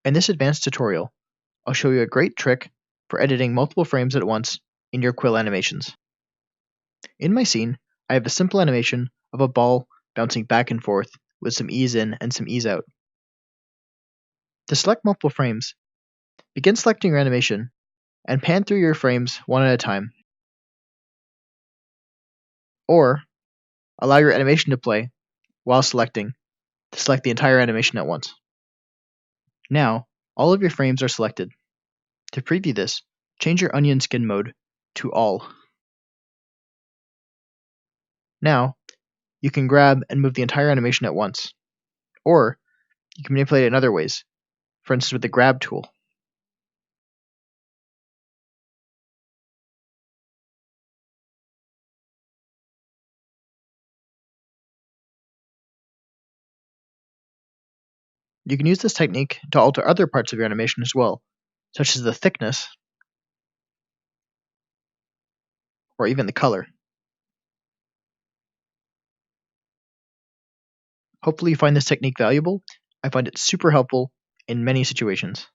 In this advanced tutorial, I'll show you a great trick for editing multiple frames at once in your Quill animations. In my scene, I have a simple animation of a ball bouncing back and forth with some ease in and some ease out. To select multiple frames, begin selecting your animation and pan through your frames one at a time. Or, allow your animation to play while selecting to select the entire animation at once. Now, all of your frames are selected. To preview this, change your onion skin mode to all. Now, you can grab and move the entire animation at once. Or, you can manipulate it in other ways, for instance with the grab tool. You can use this technique to alter other parts of your animation as well, such as the thickness, or even the color. Hopefully you find this technique valuable. I find it super helpful in many situations.